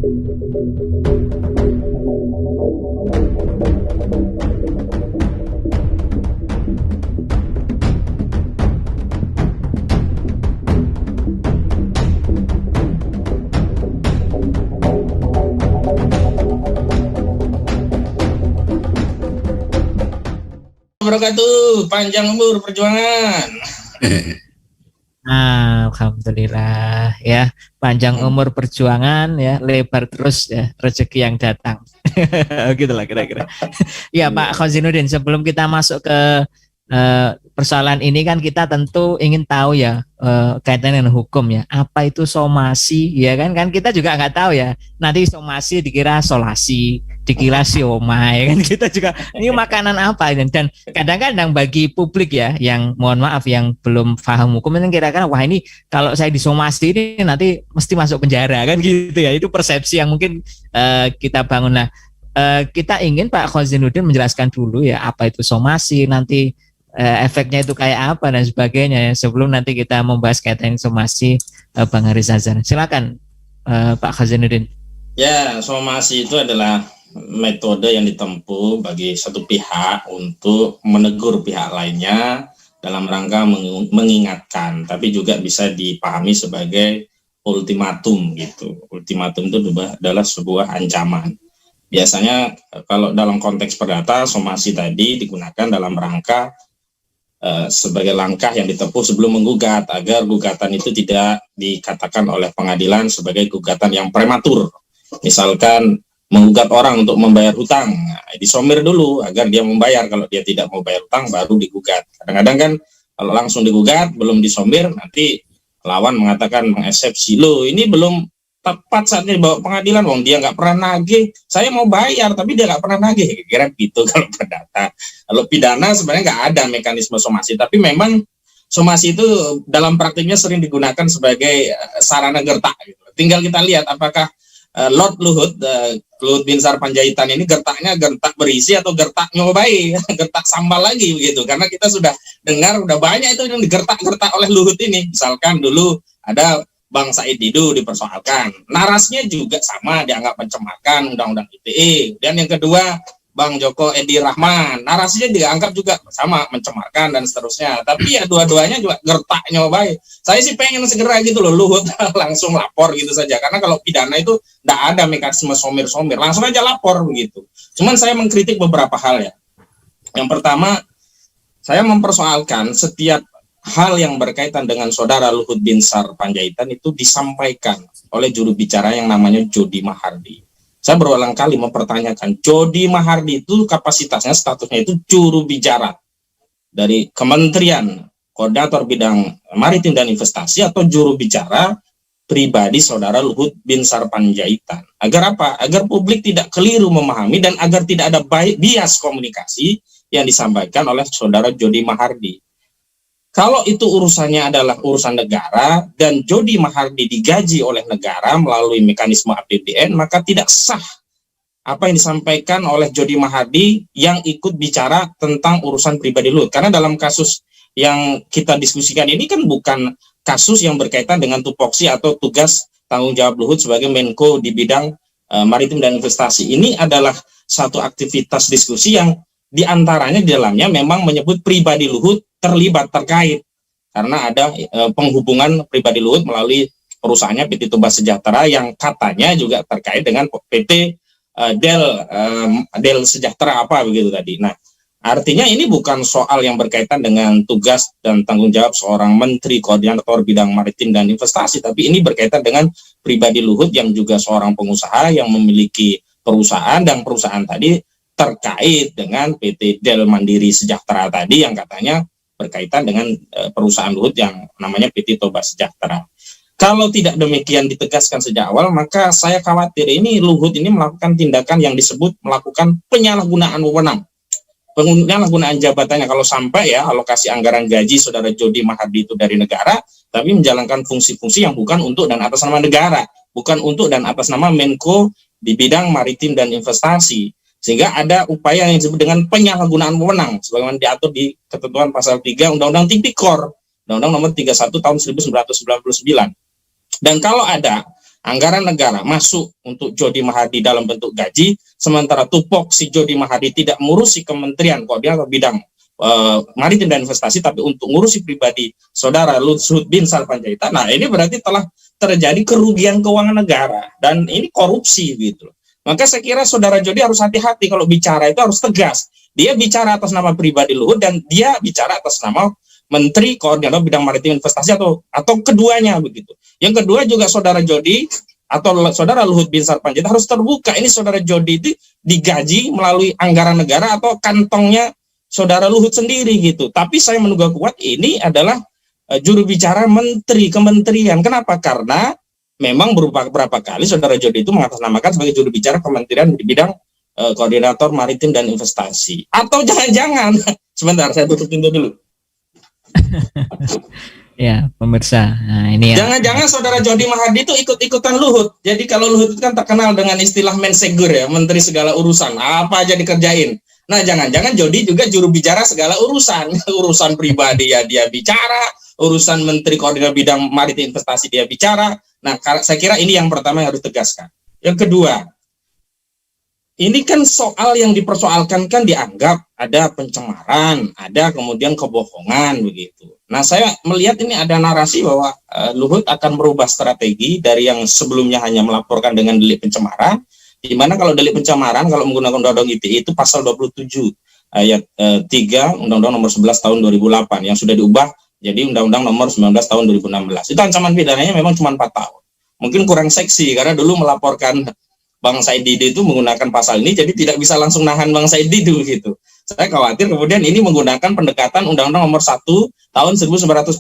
Wabarakatuh, panjang umur perjuangan. Nah, alhamdulillah ya, panjang umur perjuangan ya, lebar terus ya rezeki yang datang. Gitulah kira-kira. Ya Pak Khozinuddin, sebelum kita masuk ke persoalan ini kan kita tentu ingin tahu ya kaitannya dengan hukum ya. Apa itu somasi? Ya kan kita juga nggak tahu ya. Nanti somasi dikira solasi, dikira siomay kan, kita juga ini makanan apa ini. Dan kadang-kadang bagi publik ya yang mohon maaf yang belum paham hukum ini kira-kira wah ini kalau saya disomasi ini nanti mesti masuk penjara kan gitu ya. Itu persepsi yang mungkin kita bangun. Nah, kita ingin Pak Khozinuddin menjelaskan dulu ya apa itu somasi, nanti efeknya itu kayak apa dan sebagainya ya, sebelum nanti kita membahas kaitan somasi. Bang Haris Azhar, silakan Pak Khozinuddin. Ya, somasi itu adalah metode yang ditempuh bagi satu pihak untuk menegur pihak lainnya dalam rangka mengingatkan, tapi juga bisa dipahami sebagai ultimatum gitu. Ultimatum itu adalah sebuah ancaman. Biasanya kalau dalam konteks perdata, somasi tadi digunakan dalam rangka sebagai langkah yang ditempuh sebelum menggugat, agar gugatan itu tidak dikatakan oleh pengadilan sebagai gugatan yang prematur. Misalkan menggugat orang untuk membayar hutang, disomir dulu agar dia membayar. Kalau dia tidak mau bayar hutang baru digugat. Kadang-kadang kan kalau langsung digugat belum disomir, nanti lawan mengatakan mengeksepsi, loh ini belum tepat saatnya dibawa pengadilan, wong dia nggak pernah nagih, saya mau bayar tapi dia nggak pernah nagih, kira-kira gitu kalau perdata. Kalau pidana sebenarnya nggak ada mekanisme somasi, tapi memang somasi itu dalam praktiknya sering digunakan sebagai sarana gertak gitu. Tinggal kita lihat apakah Lord Luhut Binsar Panjaitan ini gertaknya gertak berisi atau gertak nyobai, gertak sambal lagi begitu, karena kita sudah dengar udah banyak itu yang digertak-gertak oleh Luhut ini. Misalkan dulu ada Bang Said Didu dipersoalkan, narasnya juga sama, dianggap mencemarkan undang-undang ITE. Dan yang kedua Bang Joko Edi Rahman, narasinya dianggap juga sama, mencemarkan dan seterusnya. Tapi ya dua-duanya juga gertaknya baik. Saya sih pengen segera gitu loh Luhut langsung lapor gitu saja, karena kalau pidana itu tidak ada mekanisme somir-somir, langsung aja lapor begitu. Cuman saya mengkritik beberapa hal ya. Yang pertama, saya mempersoalkan setiap hal yang berkaitan dengan saudara Luhut Binsar Panjaitan itu disampaikan oleh juru bicara yang namanya Jody Mahardi. Saya berulang kali mempertanyakan, Jody Mahardi itu kapasitasnya, statusnya itu juru bicara dari Kementerian Koordinator Bidang Maritim dan Investasi atau juru bicara pribadi saudara Luhut Binsar Panjaitan. Agar apa? Agar publik tidak keliru memahami dan agar tidak ada bias komunikasi yang disampaikan oleh saudara Jody Mahardi. Kalau itu urusannya adalah urusan negara dan Jody Mahardi digaji oleh negara melalui mekanisme APBN, maka tidak sah apa yang disampaikan oleh Jody Mahardi yang ikut bicara tentang urusan pribadi Luhut. Karena dalam kasus yang kita diskusikan ini kan bukan kasus yang berkaitan dengan tupoksi atau tugas tanggung jawab Luhut sebagai Menko di bidang maritim dan investasi. Ini adalah satu aktivitas diskusi yang diantaranya di dalamnya memang menyebut pribadi Luhut terlibat, terkait, karena ada penghubungan pribadi Luhut melalui perusahaannya PT Toba Sejahtera yang katanya juga terkait dengan PT Del Sejahtera apa begitu tadi. Nah, artinya ini bukan soal yang berkaitan dengan tugas dan tanggung jawab seorang Menteri Koordinator Bidang Maritim dan Investasi, tapi ini berkaitan dengan pribadi Luhut yang juga seorang pengusaha yang memiliki perusahaan, dan perusahaan tadi terkait dengan PT Del Mandiri Sejahtera tadi yang katanya berkaitan dengan perusahaan Luhut yang namanya PT Toba Sejahtera. Kalau tidak demikian ditegaskan sejak awal, maka saya khawatir ini Luhut ini melakukan tindakan yang disebut melakukan penyalahgunaan wewenang. Penyalahgunaan jabatannya, kalau sampai ya alokasi anggaran gaji saudara Jody Mahardi itu dari negara, tapi menjalankan fungsi-fungsi yang bukan untuk dan atas nama negara, bukan untuk dan atas nama Menko di bidang maritim dan investasi. Sehingga ada upaya yang disebut dengan penyalahgunaan wewenang sebagaimana diatur di ketentuan pasal 3 Undang-Undang Tipikor, Undang-Undang nomor 31 tahun 1999. Dan kalau ada anggaran negara masuk untuk Jody Mahadi dalam bentuk gaji, sementara tupoksi Jody Mahadi tidak mengurusi kementerian koordinator bidang maritim dan investasi, tapi untuk ngurusi pribadi saudara Luhut Binsar Panjaitan. Nah, ini berarti telah terjadi kerugian keuangan negara dan ini korupsi gitu. Maka saya kira saudara Jody harus hati-hati kalau bicara itu harus tegas. Dia bicara atas nama pribadi Luhut dan dia bicara atas nama Menteri Koordinator Bidang Maritim Investasi atau keduanya begitu. Yang kedua juga saudara Jody atau saudara Luhut Binsar Panjaitan harus terbuka. Ini saudara Jody itu digaji melalui anggaran negara atau kantongnya saudara Luhut sendiri gitu. Tapi saya menduga kuat ini adalah juru bicara menteri kementerian. Kenapa? Karena memang beberapa kali saudara Jody itu mengatasnamakan sebagai juru bicara kementerian di bidang koordinator maritim dan investasi. Atau jangan-jangan sebentar saya tutup pintu dulu. Ya, pemirsa. Nah, ini ya. Jangan-jangan saudara Jody Mahadi itu ikut-ikutan Luhut. Jadi kalau Luhut itu kan terkenal dengan istilah mensegur ya, menteri segala urusan, apa aja dikerjain. Nah, jangan-jangan Jody juga juru bicara segala urusan. Urusan pribadi ya dia bicara, urusan Menteri Koordinator Bidang Maritim Investasi dia bicara. Nah, saya kira ini yang pertama yang harus tegaskan. Yang kedua, ini kan soal yang dipersoalkan kan dianggap ada pencemaran, ada kemudian kebohongan begitu. Nah, saya melihat ini ada narasi bahwa Luhut akan merubah strategi dari yang sebelumnya hanya melaporkan dengan delik pencemaran, di mana kalau delik pencemaran kalau menggunakan Undang-Undang ITE itu pasal 27 ayat 3 Undang-Undang nomor 11 tahun 2008 yang sudah diubah jadi Undang-Undang nomor 19 tahun 2016. Itu ancaman pidananya memang cuma 4 tahun. Mungkin kurang seksi karena dulu melaporkan Bang Said Didu itu menggunakan pasal ini, jadi tidak bisa langsung nahan Bang Said Didu gitu. Saya khawatir kemudian ini menggunakan pendekatan Undang-Undang nomor 1 tahun 1946,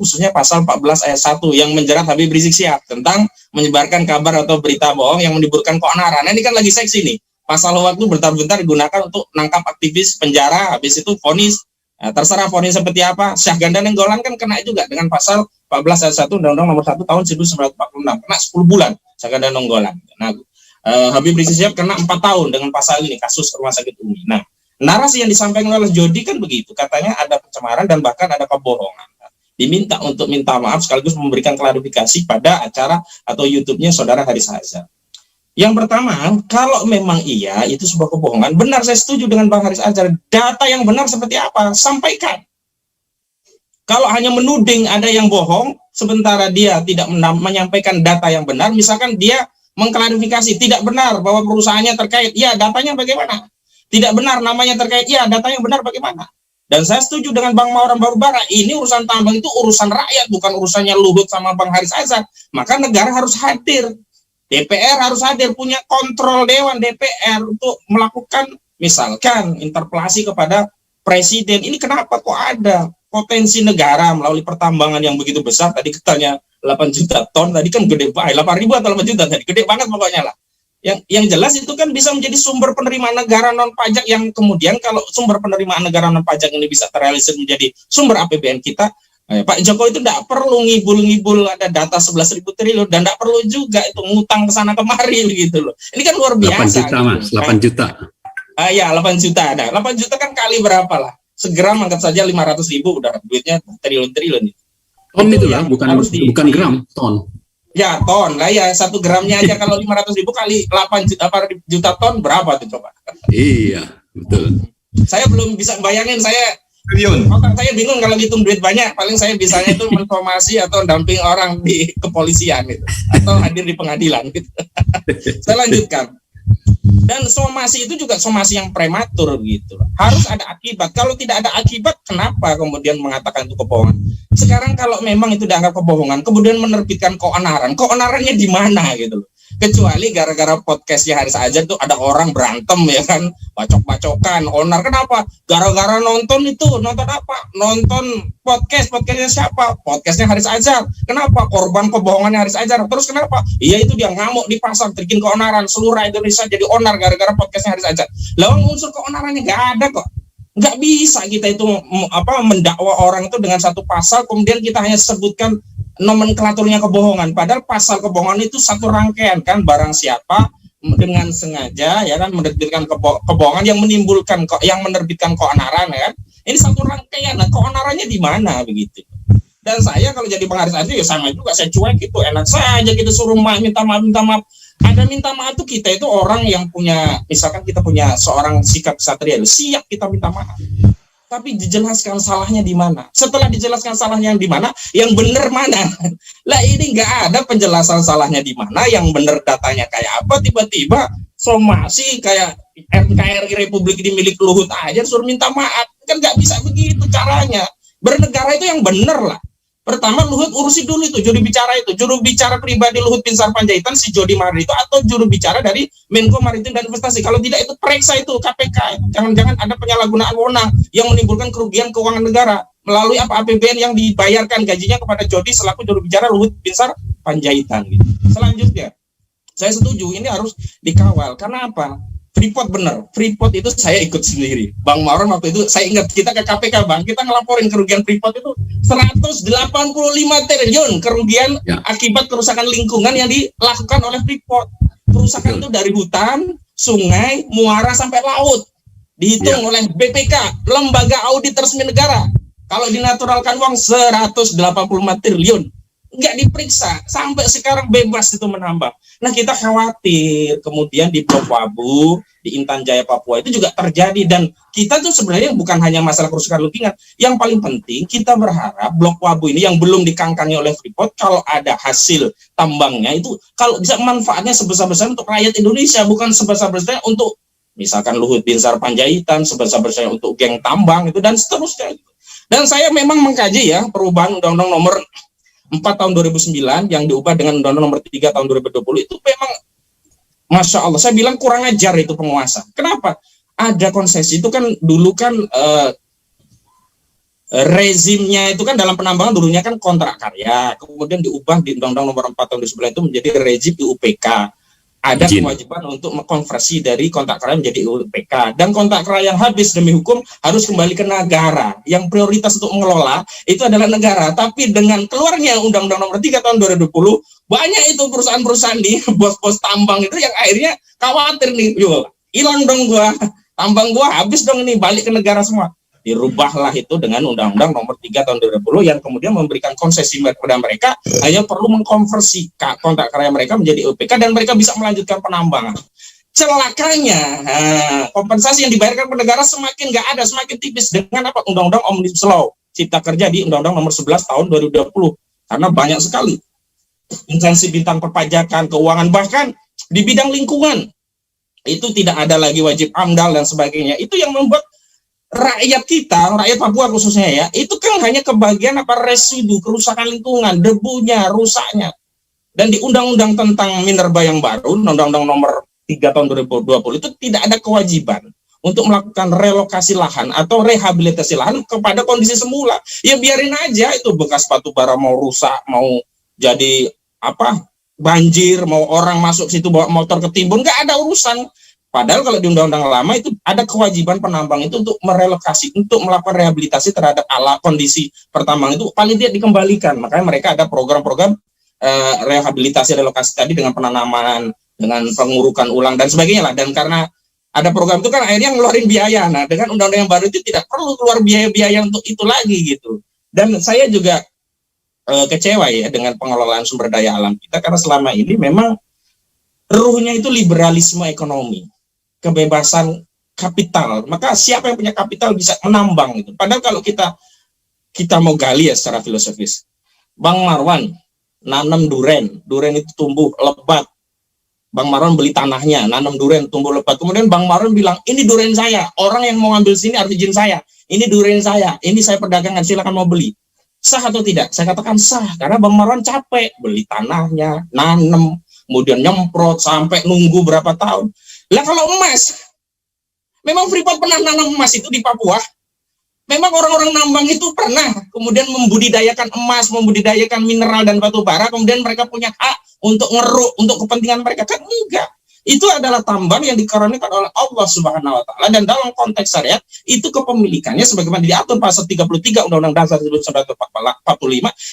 khususnya pasal 14 ayat 1 yang menjerat Habib Rizik Syihab tentang menyebarkan kabar atau berita bohong yang menimbulkan keonaran. Nah, ini kan lagi seksi nih. Pasal waktu bentar-bentar digunakan untuk nangkap aktivis, penjara, habis itu vonis. Nah, terserah vonis seperti apa. Syahganda Nenggolan kan kena juga dengan pasal 14 ayat 1 Undang-Undang nomor 1 tahun 1946, kena 10 bulan Syahganda Nenggolan. Nah, Habib Rizik Syihab kena 4 tahun dengan pasal ini, kasus rumah sakit Umi. Nah, narasi yang disampaikan oleh Jody kan begitu, katanya ada pencemaran dan bahkan ada kebohongan. Diminta untuk minta maaf sekaligus memberikan klarifikasi pada acara atau YouTube-nya saudara Haris Azhar. Yang pertama, kalau memang iya itu sebuah kebohongan, benar saya setuju dengan Bang Haris Azhar. Data yang benar seperti apa? Sampaikan. Kalau hanya menuding ada yang bohong, sementara dia tidak menyampaikan data yang benar, misalkan dia mengklarifikasi tidak benar bahwa perusahaannya terkait, ya datanya bagaimana? Tidak benar namanya terkait, ya datanya benar bagaimana? Dan saya setuju dengan Bang Mauram Barubara, ini urusan tambang itu urusan rakyat, bukan urusannya Luhut sama Bang Haris Azhar. Maka negara harus hadir, DPR harus hadir, punya kontrol Dewan DPR untuk melakukan misalkan interpelasi kepada Presiden. Ini kenapa kok ada potensi negara melalui pertambangan yang begitu besar, tadi katanya 8 juta ton, tadi kan gede banget, 8 ribu atau 8 juta tadi, gede banget pokoknya lah. Yang jelas itu kan bisa menjadi sumber penerimaan negara non pajak yang kemudian kalau sumber penerimaan negara non pajak ini bisa terrealisasi menjadi sumber APBN kita, Pak Jokowi itu tidak perlu ngibul-ngibul ada data 11.000 triliun dan tidak perlu juga itu ngutang ke sana kemari begitu loh. Ini kan luar biasa. 8 juta mas, 8 juta. Ya 8 juta ada. 8 juta kan kali berapa lah? Segram anggap saja 500.000 udah duitnya triliun-triliun. Ton itu ya, bukan gram, ton. Ya ton lah ya, 1 gramnya aja kalau 500.000 kali 8 juta ton berapa tuh coba? Iya, betul. Saya belum bisa bayangin, otak saya bingung kalau hitung duit banyak. Paling saya bisanya itu menformasi atau damping orang di kepolisian gitu, atau hadir di pengadilan gitu. Saya lanjutkan. Dan somasi itu juga somasi yang prematur gitu. Harus ada akibat. Kalau tidak ada akibat, kenapa kemudian mengatakan itu kebohongan? Sekarang kalau memang itu dianggap kebohongan, kemudian menerbitkan keonarannya di mana gitu loh. Kecuali gara-gara podcastnya Haris Azhar itu ada orang berantem ya kan, bacok-bacokan, onar. Kenapa? Gara-gara nonton apa? Nonton podcastnya siapa? Podcastnya Haris Azhar. Kenapa? Korban kebohongannya Haris Azhar. Terus kenapa? Iya itu dia ngamuk di pasar, bikin keonaran, seluruh Indonesia jadi onar gara-gara podcastnya Haris Azhar. Lawan unsur keonarannya nggak ada kok. Nggak bisa kita itu mendakwa orang itu dengan satu pasal, kemudian kita hanya sebutkan nomenklaturnya kebohongan, padahal pasal kebohongan itu satu rangkaian kan, barang siapa dengan sengaja ya kan menerbitkan kebohongan yang menerbitkan keonaran ya kan, ini satu rangkaian. Nah, keonarannya di mana begitu? Dan saya kalau jadi pengurus ASI ya sama juga, saya cuek itu, enak saja kita suruh minta maaf. Ada minta maaf tuh kita itu orang yang punya, misalkan kita punya seorang sikap satria, siap kita minta maaf. Tapi dijelaskan salahnya di mana. Setelah dijelaskan salahnya di mana, yang benar mana? Lah ini nggak ada penjelasan salahnya di mana, yang benar datanya kayak apa, tiba-tiba somasi kayak NKRI Republik ini milik Luhut aja suruh minta maaf. Kan nggak bisa begitu caranya. Bernegara itu yang benar lah. Pertama Luhut urusi dulu itu juru bicara pribadi Luhut Binsar Panjaitan si Jody Mardi itu, atau juru bicara dari Menko Maritim dan Investasi. Kalau tidak itu periksa itu KPK. Jangan-jangan ada penyalahgunaan wewenang yang menimbulkan kerugian keuangan negara melalui APBN yang dibayarkan gajinya kepada Jody selaku juru bicara Luhut Binsar Panjaitan. Gitu. Selanjutnya, saya setuju ini harus dikawal. Karena apa? Freeport benar, Freeport itu saya ikut sendiri. Bang Maron waktu itu, saya ingat kita ke KPK Bang, kita ngelaporin kerugian Freeport itu 185 triliun kerugian akibat kerusakan lingkungan yang dilakukan oleh Freeport. Kerusakan itu dari hutan, sungai, muara sampai laut. Dihitung oleh BPK, Lembaga Audit Resmi Negara. Kalau dinaturalkan uang 185 triliun. Nggak diperiksa, sampai sekarang bebas itu menambah. Nah kita khawatir kemudian di Blok Wabu, di Intan Jaya Papua itu juga terjadi, dan kita tuh sebenarnya bukan hanya masalah kerusakan lingkungan, yang paling penting kita berharap Blok Wabu ini yang belum dikangkangi oleh Freeport, kalau ada hasil tambangnya itu kalau bisa manfaatnya sebesar-besarnya untuk rakyat Indonesia, bukan sebesar-besarnya untuk misalkan Luhut Binsar Panjaitan, sebesar-besarnya untuk geng tambang itu dan seterusnya. Dan saya memang mengkaji ya perubahan Undang-Undang Nomor 4 tahun 2009 yang diubah dengan Undang-Undang Nomor 3 tahun 2020 itu memang Masya Allah, saya bilang kurang ajar itu penguasa. Kenapa? Ada konsesi itu kan dulu kan rezimnya itu kan dalam penambangan dulunya kan kontrak karya, kemudian diubah di Undang-Undang Nomor 4 tahun 2009 itu menjadi rezim IUPK. Ada kewajiban untuk mengkonversi dari kontrak karya menjadi IUPK, dan kontrak karya yang habis demi hukum harus kembali ke negara. Yang prioritas untuk mengelola itu adalah negara. Tapi dengan keluarnya Undang-Undang Nomor 3 tahun 2020, banyak itu perusahaan-perusahaan di bos-bos tambang itu yang akhirnya khawatir nih, yuk hilang dong gua, tambang gua habis dong ini, balik ke negara semua. Dirubahlah itu dengan Undang-Undang Nomor 3 tahun 2020 yang kemudian memberikan konsesi kepada mereka hanya perlu mengkonversi kontrak karya mereka menjadi IUPK dan mereka bisa melanjutkan penambangan. Celakanya kompensasi yang dibayarkan ke negara semakin nggak ada, semakin tipis dengan apa? Undang-Undang Omnibus Law Cipta Kerja di Undang-Undang Nomor 11 tahun 2020, karena banyak sekali instansi bintang perpajakan, keuangan, bahkan di bidang lingkungan itu tidak ada lagi wajib AMDAL dan sebagainya. Itu yang membuat rakyat kita, rakyat Papua khususnya ya, itu kan hanya kebagian apa residu kerusakan lingkungan, debunya, rusaknya. Dan di undang-undang tentang minerba yang baru, Undang-Undang Nomor 3 tahun 2020 itu tidak ada kewajiban untuk melakukan relokasi lahan atau rehabilitasi lahan kepada kondisi semula. Ya biarin aja itu bekas batu bara mau rusak, mau jadi apa? Banjir, mau orang masuk situ bawa motor ketimbun, nggak ada urusan. Padahal kalau di undang-undang lama itu ada kewajiban penambang itu untuk merelokasi, untuk melakukan rehabilitasi terhadap alat kondisi pertambangan itu paling tidak dikembalikan. Makanya mereka ada program-program rehabilitasi relokasi tadi dengan penanaman, dengan pengurukan ulang dan sebagainya lah. Dan karena ada program itu kan akhirnya ngeluarin biaya. Nah dengan undang-undang yang baru itu tidak perlu keluar biaya-biaya untuk itu lagi gitu. Dan saya juga kecewa ya dengan pengelolaan sumber daya alam kita, karena selama ini memang ruhnya itu liberalisme ekonomi, kebebasan kapital. Maka siapa yang punya kapital bisa menambang itu. Padahal kalau kita mau gali ya secara filosofis, Bang Marwan nanam duren itu tumbuh lebat. Bang Marwan beli tanahnya, nanam duren tumbuh lebat. Kemudian Bang Marwan bilang, ini duren saya, orang yang mau ngambil sini harus izin saya. Ini duren saya, ini saya perdagangkan, silakan mau beli. Sah atau tidak? Saya katakan sah, karena Bang Marwan capek beli tanahnya, nanam, kemudian nyemprot sampai nunggu berapa tahun. Lah kalau emas, memang Freeport pernah nanam emas itu di Papua. Memang orang-orang nambang itu pernah kemudian membudidayakan emas, membudidayakan mineral dan batu bara, kemudian mereka punya hak untuk ngeruk untuk kepentingan mereka. Kan enggak. Itu adalah tambang yang dikaruniakan oleh Allah Subhanahu wa taala, dan dalam konteks syariat itu kepemilikannya sebagaimana diatur pasal 33 Undang-Undang Dasar 1945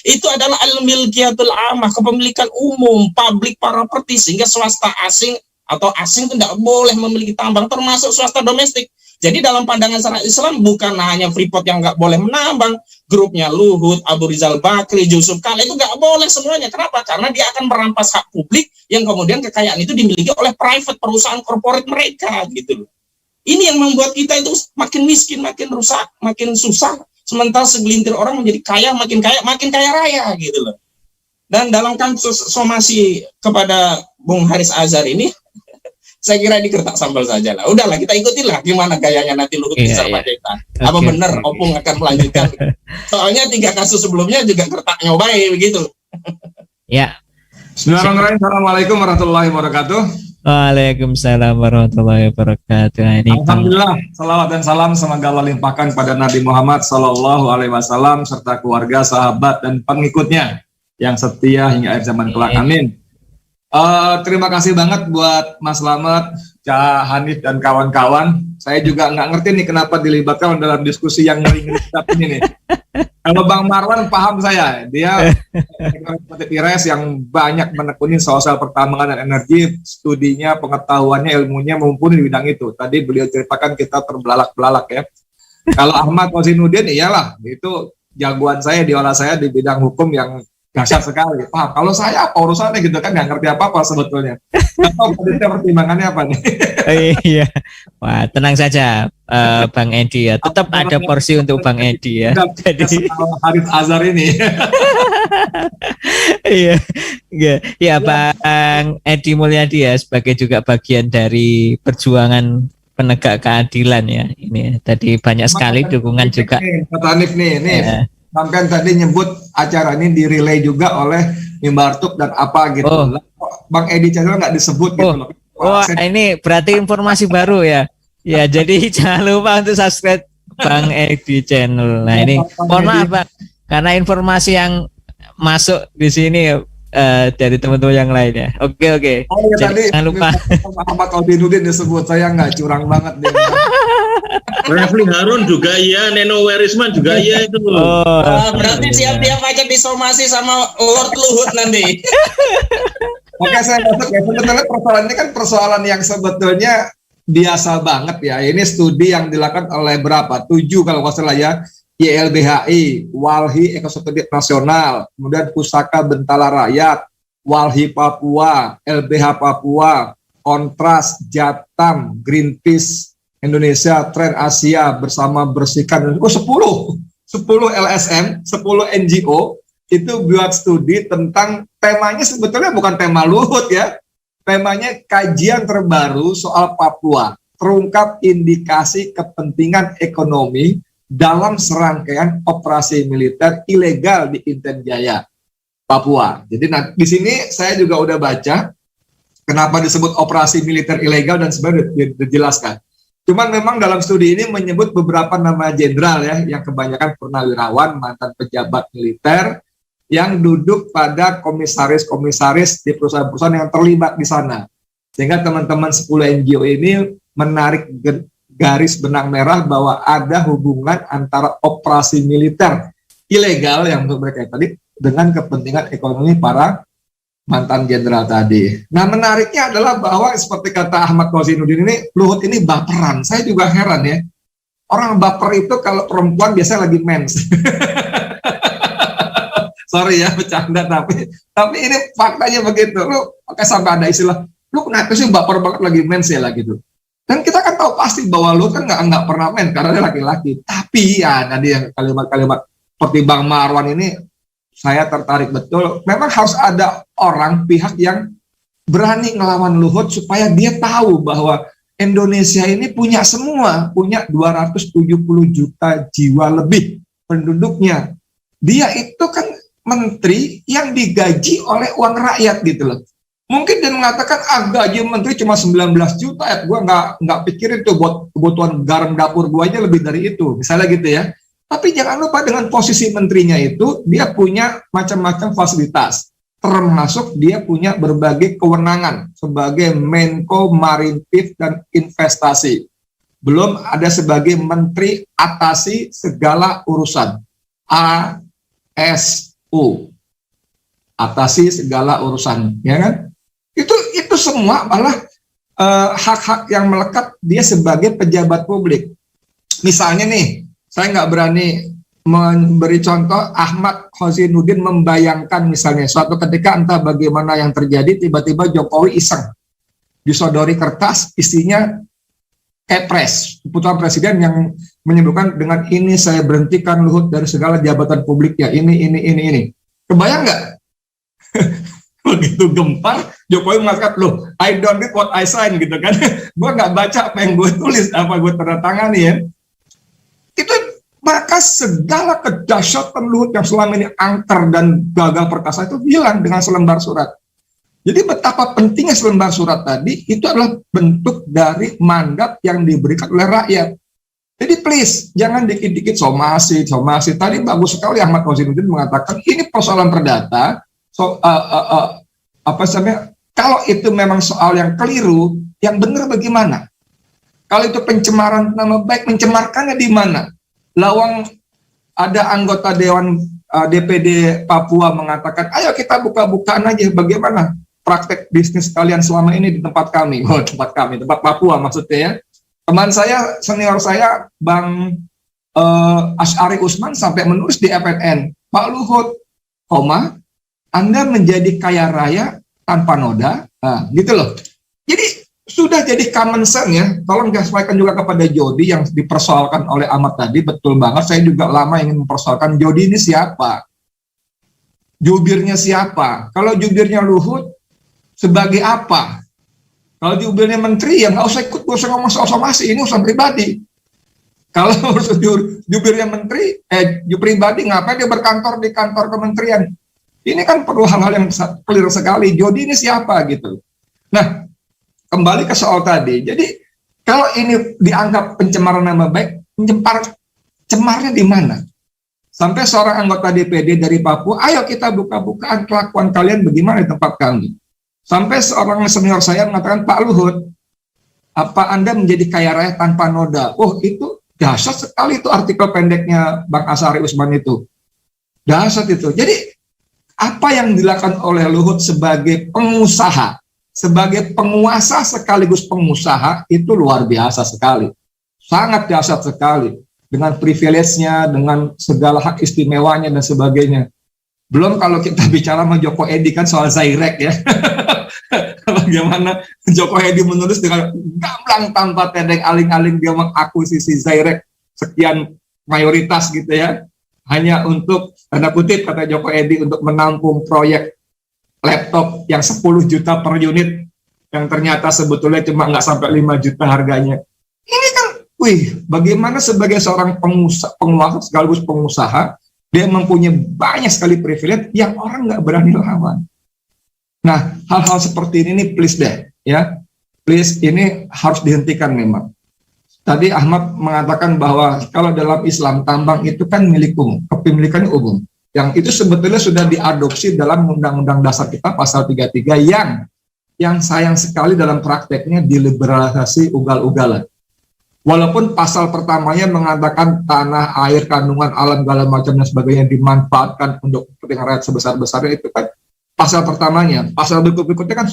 itu adalah al-milkiyatul amah, kepemilikan umum, public property, sehingga swasta asing atau asing itu tidak boleh memiliki tambang, termasuk swasta domestik. Jadi dalam pandangan syariat Islam bukan hanya Freeport yang nggak boleh menambang, grupnya Luhut, Abu Rizal Bakri, Yusuf Kala itu nggak boleh semuanya. Kenapa? Karena dia akan merampas hak publik yang kemudian kekayaan itu dimiliki oleh private, perusahaan korporat mereka gitu loh. Ini yang membuat kita itu makin miskin, makin rusak, makin susah. Sementara segelintir orang menjadi kaya, makin kaya raya gitu loh. Dan dalam kasus somasi kepada Bung Haris Azhar ini, saya kira di kertas sambal saja lah. Udahlah kita ikutinlah gimana gayanya nanti Luhut Binsar Panjaitan. Apa benar Opung akan melanjutkan? Soalnya 3 kasus sebelumnya juga kertak nyobai begitu. Ya. Bismillahirrahmanirrahim. Assalamualaikum warahmatullahi wabarakatuh. Waalaikumsalam warahmatullahi wabarakatuh. Ini Alhamdulillah, salawat dan salam semoga Allah limpahkan kepada Nabi Muhammad Sallallahu Alaihi Wasallam serta keluarga, sahabat dan pengikutnya yang setia hingga akhir zaman kelak. Amin. Terima kasih banget buat Mas Slamet, Cak Hanif dan kawan-kawan. Saya juga nggak ngerti nih kenapa dilibatkan dalam diskusi yang ngeri-ngeri seperti ini nih. Kalau Bang Marwan paham saya, dia IRES yang banyak menekuni soal pertambangan dan energi, studinya, pengetahuannya, ilmunya mumpuni di bidang itu. Tadi beliau ceritakan kita terbelalak-belalak ya. Kalau Ahmad Kozinudin, iyalah, itu jagoan saya, diolah saya di bidang hukum yang dahsyat sekali. Paham? Kalau saya apa urusannya gitu kan, nggak ngerti apa-apa sebetulnya. Atau pertimbangannya apa nih? Iya. Wah, tenang saja Bang Edi ya. Tetap ada porsi untuk Bang Edi ya. Jadi Haris Azhar ini. Iya. Ya Bang Edi Mulyadi ya sebagai juga bagian dari perjuangan penegak keadilan ya. Ini tadi banyak sekali dukungan juga. Pak Hanif nih. Sampai tadi nyebut acara ini direlay juga oleh Mimbartuk dan apa gitu. Oh. Bang Edi channel nggak disebut gitu loh. Wah, ini berarti informasi baru ya. Ya, jadi jangan lupa untuk subscribe Bang Edi channel. Nah, ini mohon maaf Pak, karena informasi yang masuk di sini dari teman-teman yang lain ya. Oke. Oh ya, tadi jangan lupa. Ahmad Kozinudin disebut, saya nggak curang banget deh. Refli Harun juga iya, Neno Warisman juga iya itu. Berarti siap-siap aja disomasi sama Lord Luhut nanti. Oke, saya masuk ya. Sebetulnya persoalan ini kan persoalan yang sebetulnya biasa banget ya. Ini studi yang dilakukan oleh berapa? 7 kalau nggak salah ya. YLBHI, Walhi Ekosotetik Nasional, kemudian Pusaka Bentala Rakyat, Walhi Papua, LBH Papua, Kontras, Jatam, Greenpeace Indonesia, Tren Asia bersama Bersihkan. 10 LSM, 10 NGO itu buat studi tentang temanya sebetulnya bukan tema Luhut ya. Temanya kajian terbaru soal Papua, terungkap indikasi kepentingan ekonomi dalam serangkaian operasi militer ilegal di Inten Jaya, Papua. Jadi di sini saya juga udah baca kenapa disebut operasi militer ilegal dan sebenarnya dijelaskan. Cuman memang dalam studi ini menyebut beberapa nama jenderal ya, yang kebanyakan purnawirawan, mantan pejabat militer, yang duduk pada komisaris-komisaris di perusahaan-perusahaan yang terlibat di sana. Sehingga teman-teman 10 NGO ini menarik garis benang merah bahwa ada hubungan antara operasi militer ilegal yang menurut mereka tadi dengan kepentingan ekonomi para mantan jenderal tadi. Nah, menariknya adalah bahwa seperti kata Ahmad Kozinudin ini, Luhut ini baperan. Saya juga heran ya. Orang baper itu kalau perempuan biasanya lagi mens. Sorry ya, bercanda tapi ini faktanya begitu. Lu pakai sampai ada istilah, lu kenapa sih baper banget lagi mens ya lah gitu. Dan kita kan tahu pasti bahwa Luhut kan nggak pernah mens karena dia laki-laki. Tapi ya tadi yang kalimat-kalimat seperti Bang Marwan ini, saya tertarik betul. Memang harus ada orang pihak yang berani ngelawan Luhut supaya dia tahu bahwa Indonesia ini punya semua, punya 270 juta jiwa lebih penduduknya. Dia itu kan menteri yang digaji oleh uang rakyat gitu loh. Mungkin dia mengatakan gaji menteri cuma 19 juta ya, gue nggak pikirin tuh buat kebutuhan garam dapur gue aja lebih dari itu, misalnya gitu ya. Tapi jangan lupa dengan posisi menterinya itu, dia punya macam-macam fasilitas. Termasuk dia punya berbagai kewenangan sebagai Menko Maritim dan Investasi. Belum ada sebagai Menteri Atasi Segala Urusan. ASU. Atasi Segala Urusan. Ya kan? Itu semua malah hak-hak yang melekat dia sebagai pejabat publik. Misalnya nih, saya nggak berani memberi contoh, Ahmad Khozinuddin membayangkan misalnya suatu ketika entah bagaimana yang terjadi, tiba-tiba Jokowi iseng disodori kertas isinya Kepres, keputusan presiden yang menyebutkan dengan ini saya berhentikan Luhut dari segala jabatan publiknya, ini. Kebayang nggak? Begitu gempar, Jokowi mengatakan, loh, I don't read what I sign, gitu kan. Gue nggak baca apa yang gue tulis, apa gue tanda tangani ya. Itu maka segala kedahsyatan Luhut yang selama ini angker dan gagal perkasa itu hilang dengan selembar surat. Jadi betapa pentingnya selembar surat tadi, itu adalah bentuk dari mandat yang diberikan oleh rakyat. Jadi please, jangan dikit-dikit somasi. Tadi bagus sekali Ahmad Khozinuddin mengatakan, ini persoalan perdata, kalau itu memang soal yang keliru, yang benar bagaimana? Kalau itu pencemaran nama baik, mencemarkannya di mana? Lawang ada anggota Dewan DPD Papua mengatakan, ayo kita buka-bukaan aja bagaimana praktek bisnis kalian selama ini di tempat kami. Tempat Papua maksudnya ya. Teman saya, senior saya, Bang Asy'ari Usman sampai menulis di FNN, Pak Luhut, Anda menjadi kaya raya tanpa noda, gitu loh. Jadi sudah jadi common sense ya. Tolong sampaikan juga kepada Jody yang dipersoalkan oleh Ahmad tadi, betul banget. Saya juga lama ingin mempersoalkan Jody ini siapa, jubirnya siapa. Kalau jubirnya Luhut sebagai apa? Kalau jubirnya menteri ya nggak usah ikut, nggak usah ngomong soal somasi, ini urusan pribadi. Kalau jubirnya menteri, pribadi ngapain dia berkantor di kantor kementerian? Ini kan perlu hal-hal yang clear sekali. Jody ini siapa gitu. Nah, kembali ke soal tadi. Jadi kalau ini dianggap pencemaran nama baik, cemarnya di mana? Sampai seorang anggota DPD dari Papua, ayo kita buka-bukaan kelakuan kalian bagaimana di tempat kami. Sampai seorang senior saya mengatakan, Pak Luhut, apa Anda menjadi kaya raya tanpa noda? Oh, itu dahsyat sekali itu artikel pendeknya Bang Asy'ari Usman itu. Dahsyat itu. Jadi apa yang dilakukan oleh Luhut sebagai pengusaha, sebagai penguasa sekaligus pengusaha, itu luar biasa sekali. Sangat dahsyat sekali. Dengan privilege-nya, dengan segala hak istimewanya dan sebagainya. Belum kalau kita bicara sama Joko Edi kan soal Zairek ya. Bagaimana Joko Edi menulis dengan gamblang tanpa tedeng aling-aling dia mengakuisisi Zairek sekian mayoritas gitu ya. Hanya untuk, tanda kutip kata Joko Edi, untuk menampung proyek laptop yang 10 juta per unit, yang ternyata sebetulnya cuma nggak sampai 5 juta harganya. Ini kan, bagaimana sebagai seorang penguasa sekaligus pengusaha, dia mempunyai banyak sekali privilege yang orang nggak berani lawan. Nah, hal-hal seperti ini please deh, ya. Please, ini harus dihentikan memang. Tadi Ahmad mengatakan bahwa kalau dalam Islam tambang itu kan milik umum, kepemilikannya umum. Yang itu sebetulnya sudah diadopsi dalam Undang-Undang Dasar kita pasal 33 yang sayang sekali dalam prakteknya diliberalisasi ugal-ugalan. Walaupun pasal pertamanya mengatakan tanah, air, kandungan alam, segala macam dan sebagainya dimanfaatkan untuk kepentingan rakyat sebesar-besarnya, itu kan pasal pertamanya. Pasal berikut-berikutnya kan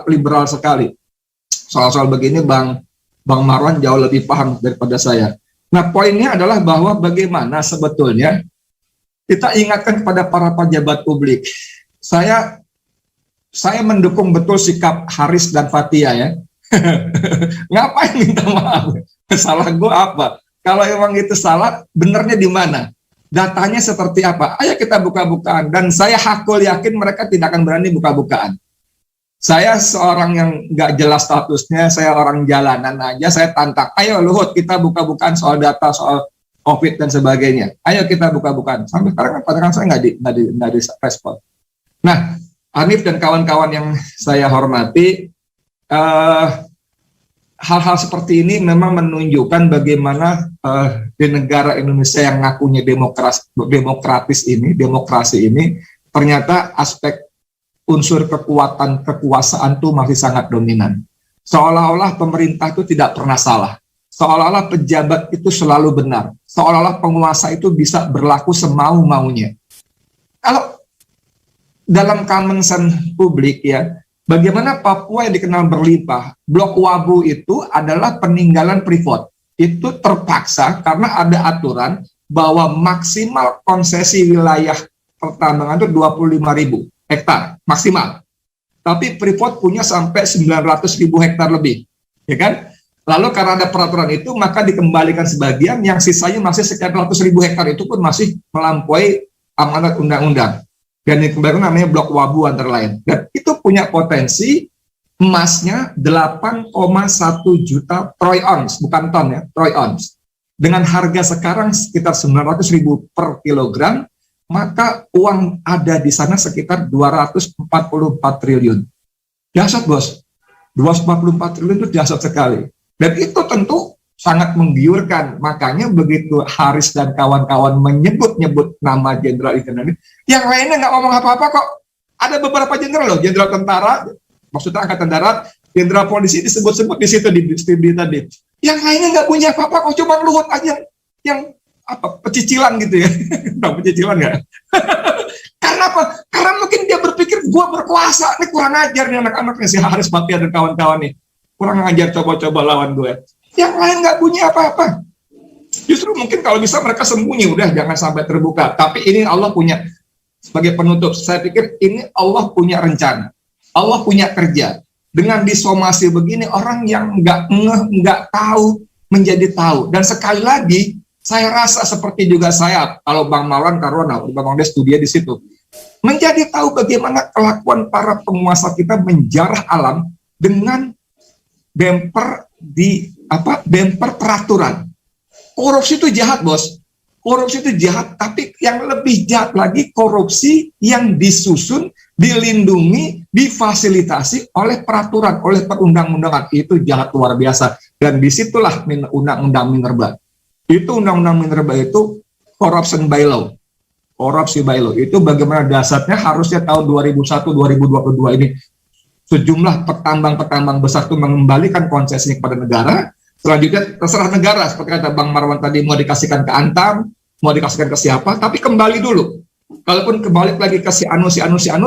liberal sekali. Soal-soal begini Bang Marwan jauh lebih paham daripada saya. Nah, poinnya adalah bahwa bagaimana sebetulnya kita ingatkan kepada para pejabat publik. Saya mendukung betul sikap Haris dan Fathia ya. Ngapain minta maaf? Salah gue apa? Kalau emang itu salah, benernya di mana? Datanya seperti apa? Ayo kita buka-bukaan. Dan saya hakul yakin mereka tidak akan berani buka-bukaan. Saya seorang yang nggak jelas statusnya, saya orang jalanan aja, saya tantang. Ayo Luhut, kita buka-bukaan soal data, soal COVID dan sebagainya. Ayo kita buka-bukaan. Sampai sekarang kan saya nggak di respon. Nah, Hanif dan kawan-kawan yang saya hormati, hal-hal seperti ini memang menunjukkan bagaimana di negara Indonesia yang ngakunya demokrasi ini, ternyata aspek unsur kekuasaan itu masih sangat dominan. Seolah-olah pemerintah itu tidak pernah salah. Seolah-olah pejabat itu selalu benar. Seolah-olah penguasa itu bisa berlaku semau-maunya. Kalau dalam common sense publik ya, Bagaimana Papua yang dikenal berlimpah, Blok Wabu itu adalah peninggalan Freeport. Itu terpaksa karena ada aturan bahwa maksimal konsesi wilayah pertambangan itu 25.000 hektar maksimal. Tapi Freeport punya sampai 900.000 hektar lebih, ya kan? Lalu karena ada peraturan itu, maka dikembalikan sebagian, yang sisanya masih sekitar 100.000 hektar itu pun masih melampaui amanat undang-undang. Dan dikembalikan namanya Blok Wabu antara lain. Dan itu punya potensi emasnya 8,1 juta troy ounce, bukan ton ya, troy ounce. Dengan harga sekarang sekitar 900.000 per kilogram, maka uang ada di sana sekitar 244 triliun. Dahsyat bos, 244 triliun itu dahsyat sekali. Dan itu tentu sangat menggiurkan. Makanya begitu Haris dan kawan-kawan menyebut-nyebut nama jenderal itu, yang lainnya nggak ngomong apa-apa kok. Ada beberapa jenderal loh, jenderal tentara, maksudnya angkatan darat, jenderal polisi disebut-sebut di situ di studi tadi. Yang lainnya nggak punya apa-apa kok, cuma Luhut aja yang apa pecicilan gitu ya. Tahu pecicilan nggak? Karena apa? Karena mungkin dia berpikir gua berkuasa, ini kurang ajar nih anak-anaknya si Haris Papia dan kawan-kawan nih. Kurang ajar coba-coba lawan gue. Yang lain nggak punya apa-apa. Justru mungkin kalau bisa mereka sembunyi, udah jangan sampai terbuka. Tapi ini Allah punya, sebagai penutup, saya pikir ini Allah punya rencana. Allah punya kerja. Dengan disomasi begini, orang yang nggak tahu menjadi tahu. Dan sekali lagi, saya rasa seperti juga saya, kalau Bang Marwan Karwana, Bang Des studi di situ, menjadi tahu bagaimana kelakuan para penguasa kita menjarah alam dengan bemper peraturan. Korupsi itu jahat bos, korupsi itu jahat, tapi yang lebih jahat lagi korupsi yang disusun, dilindungi, difasilitasi oleh peraturan, oleh perundang-undangan. Itu jahat luar biasa. Dan disitulah undang-undang Minerba. Itu undang-undang Minerba itu corruption by law, korupsi by law. Itu bagaimana dasarnya harusnya tahun 2001-2022 ini sejumlah petambang-petambang besar itu mengembalikan konsesinya kepada negara. Selanjutnya terserah negara, seperti kata Bang Marwan tadi, mau dikasihkan ke Antam, mau dikasihkan ke siapa, tapi kembali dulu. Kalaupun kembali lagi ke si anu,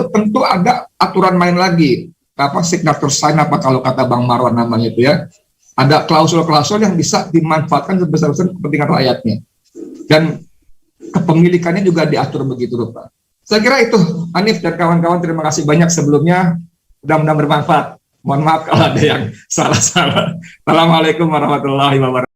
tentu ada aturan main lagi. Apa signature sign apa kalau kata Bang Marwan namanya itu ya. Ada klausul-klausul yang bisa dimanfaatkan sebesar-besar kepentingan rakyatnya. Dan kepemilikannya juga diatur begitu rupa. Saya kira itu, Hanif dan kawan-kawan, terima kasih banyak sebelumnya. Mudah-mudahan bermanfaat. Mohon maaf kalau ada yang salah-salah. Assalamualaikum warahmatullahi wabarakatuh.